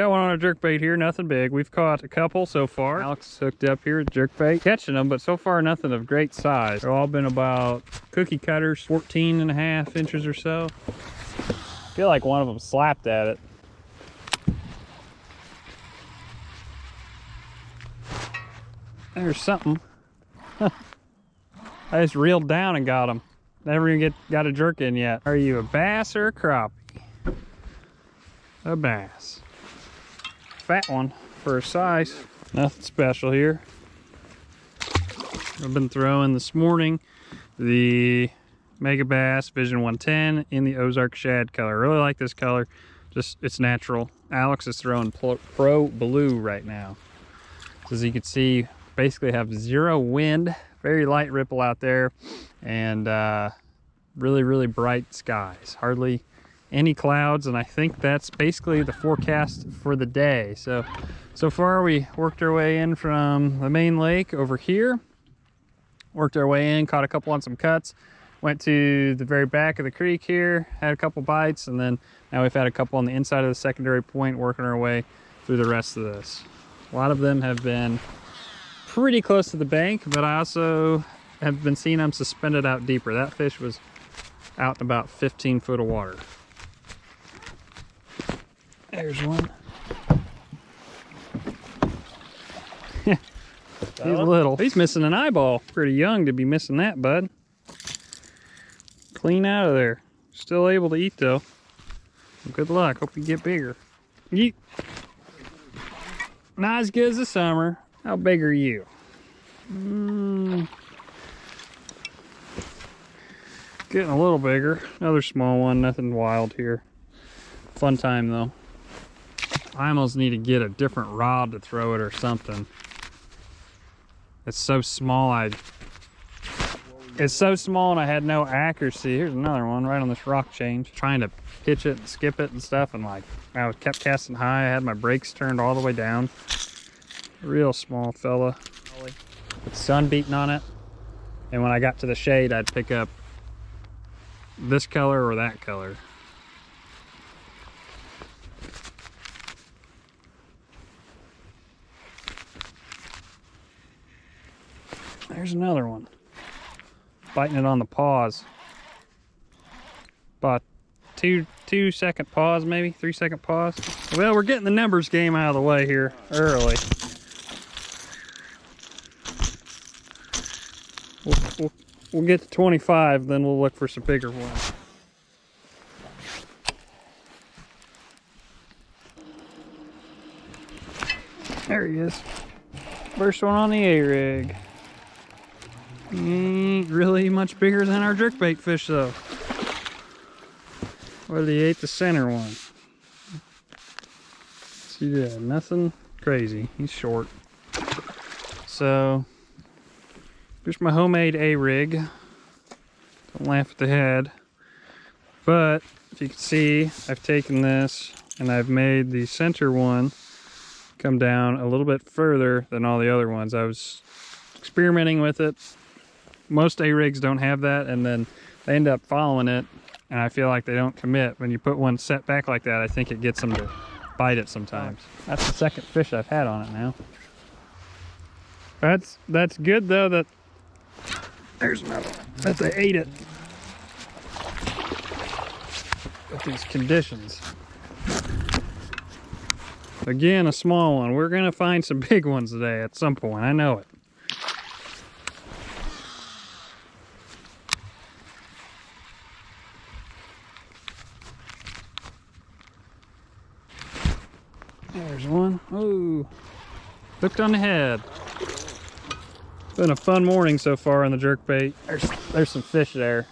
Got one on a jerkbait here, nothing big. We've caught a couple so far. Alex hooked up here with jerkbait, catching them, but so far nothing of great size. They've all been about cookie cutters, 14.5 inches or so. I feel like one of them slapped at it. There's something. I just reeled down and got him. Never even got a jerk in yet. Are you a bass or a crappie? A bass. Fat one for a size. Nothing special here. I've been throwing this morning the Megabass Vision 110 in the Ozark Shad color. I really like this color. Just, it's natural. Alex is throwing Pro Blue right now. So as you can see, basically have zero wind, very light ripple out there, and really bright skies. Hardly any clouds, and I think that's basically the forecast for the day. So far we worked our way in from the main lake over here, worked our way in, caught a couple on some cuts, went to the very back of the creek here, had a couple bites, and then now we've had a couple on the inside of the secondary point, working our way through the rest of this. A lot of them have been pretty close to the bank, but I also have been seeing them suspended out deeper. That fish was out in about 15 foot of water. There's one. He's little. He's missing an eyeball. Pretty young to be missing that, bud. Clean out of there. Still able to eat though. Good luck. Hope you get bigger. Yeet. Not as good as the summer. How big are you? Getting a little bigger. Another small one. Nothing wild here. Fun time though. I almost need to get a different rod to throw it or something. It's so small. It's so small and I had no accuracy. Here's another one right on this rock change. Trying to pitch it and skip it and stuff, and like I kept casting high. I had my brakes turned all the way down. Real small fella with sun beating on it, and when I got to the shade I'd pick up this color or that color. There's another one biting it on the paws. About 2-second pause, maybe 3-second pause. Well, we're getting the numbers game out of the way here early. We'll get to 25, then we'll look for some bigger ones. There he is. First one on the A-rig. Ain't really much bigger than our jerkbait fish though. Well, he ate the center one. See that? Nothing crazy. He's short. So here's my homemade A-rig. Don't laugh at the head. But if you can see, I've taken this and I've made the center one come down a little bit further than all the other ones. I was experimenting with it. Most A-rigs don't have that, and then they end up following it, and I feel like they don't commit. When you put one set back like that, I think it gets them to bite it sometimes. That's the second fish I've had on it now. That's good though, that there's another one, that they ate it with these conditions. Again, a small one. We're gonna find some big ones today at some point, I know it. There's one. Oh, hooked on the head. Been a fun morning so far on the jerkbait. There's some fish there.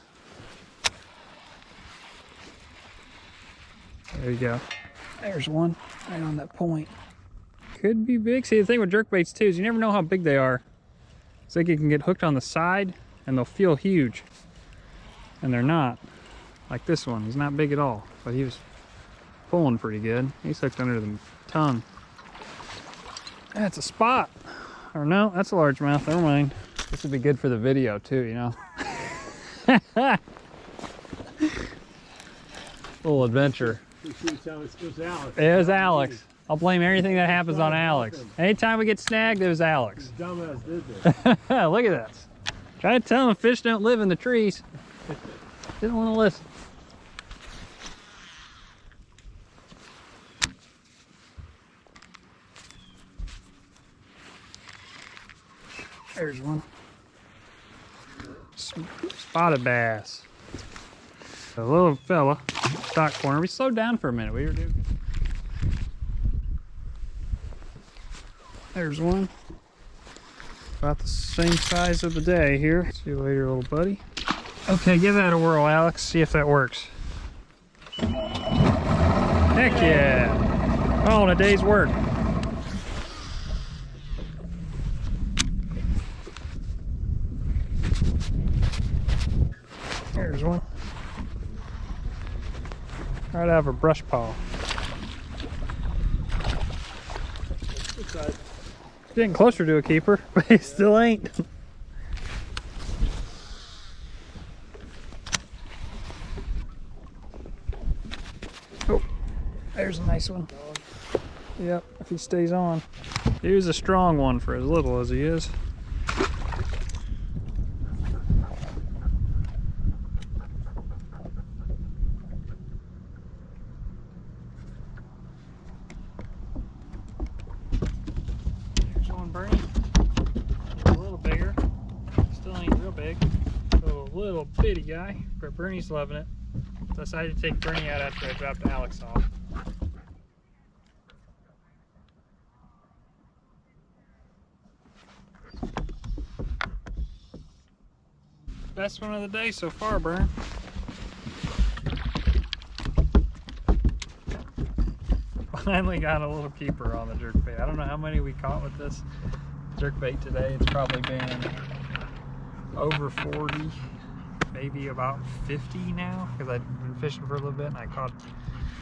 There you go. There's one right on that point. Could be big. See, the thing with jerkbaits too is you never know how big they are. It's like you can get hooked on the side and they'll feel huge, and they're not. Like this one, he's not big at all, but he was pulling pretty good. He's hooked under the tongue. That's a spot. Or no, that's a largemouth. Never mind. This would be good for the video too, you know. Little adventure. It was Alex. It was Alex. I'll blame everything that happens on Alex. Anytime we get snagged, it was Alex. This dumbass did this. Look at this. Try to tell him fish don't live in the trees. Didn't want to listen. There's one. Spotted bass. A little fella, stock corner. We slowed down for a minute. We were doing. There's one. About the same size of the day here. See you later, little buddy. Okay, give that a whirl, Alex. See if that works. Heck yeah! Oh, and a day's work. There's one. Right out of a brush pile. Getting closer to a keeper, but he still ain't. Oh, there's a nice one. Yep, if he stays on. He was a strong one for as little as he is. Little bitty guy, but Bernie's loving it. So I decided to take Bernie out after I dropped Alex off. Best one of the day so far, Bern. Finally got a little keeper on the jerkbait. I don't know how many we caught with this jerkbait today. It's probably been over 40. Maybe about 50 now, because I've been fishing for a little bit and I caught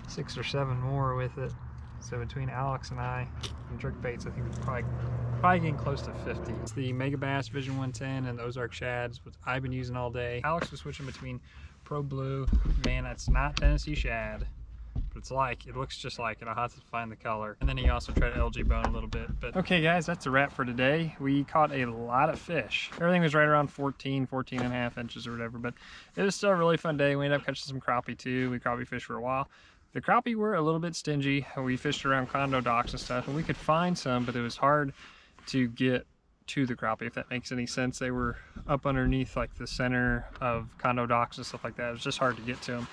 6 or 7 more with it. So between Alex and I and jerkbaits, I think it's probably getting close to 50. It's the Megabass Vision 110 and the Ozark Shads, which I've been using all day. Alex was switching between Pro Blue. Man, that's not Tennessee Shad, but it's like, it looks just like it. I'll have to find the color. And then he also tried Elegy Bone a little bit. But okay guys, that's a wrap for today. We caught a lot of fish. Everything was right around 14 and a half inches or whatever, but it was still a really fun day. We ended up catching some crappie too. We crappie fished for a while. The crappie were a little bit stingy. We fished around condo docks and stuff, and we could find some, but it was hard to get to the crappie, if that makes any sense. They were up underneath like the center of condo docks and stuff like that. It was just hard to get to them.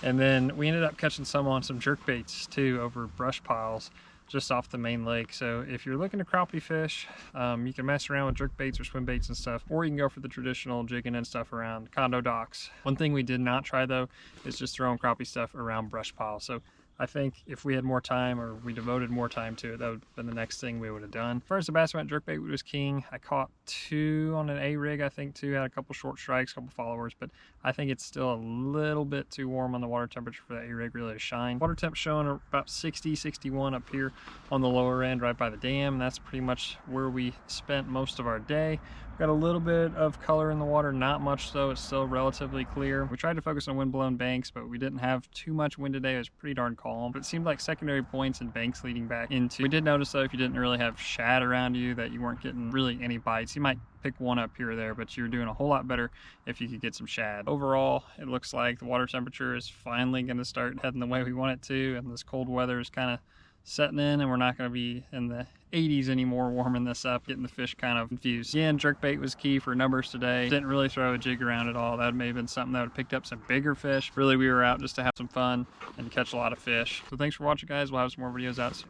And then we ended up catching some on some jerkbaits too over brush piles just off the main lake. So if you're looking to crappie fish, you can mess around with jerkbaits or swim baits and stuff, or you can go for the traditional jigging and stuff around condo docks. One thing we did not try though is just throwing crappie stuff around brush piles. So I think if we had more time, or we devoted more time to it, that would have been the next thing we would have done. As far as the bass went, jerkbait was king. I caught 2 on an A rig, I think, too. Had a couple short strikes, a couple followers, but I think it's still a little bit too warm on the water temperature for that A rig really to shine. Water temp showing about 60, 61 up here on the lower end, right by the dam. And that's pretty much where we spent most of our day. Got a little bit of color in the water, not much though. It's still relatively clear. We tried to focus on wind-blown banks, but we didn't have too much wind today. It was pretty darn calm, but it seemed like secondary points and banks leading back into. We did notice though, if you didn't really have shad around you, that you weren't getting really any bites. You might pick one up here or there, but you're doing a whole lot better if you could get some shad. Overall, it looks like the water temperature is finally going to start heading the way we want it to, and this cold weather is kind of setting in, and we're not going to be in the 80s anymore warming this up, getting the fish kind of confused. Again, jerkbait was key for numbers today. Didn't really throw a jig around at all. That may have been something that would have picked up some bigger fish. Really, we were out just to have some fun and catch a lot of fish. So thanks for watching, guys. We'll have some more videos out soon.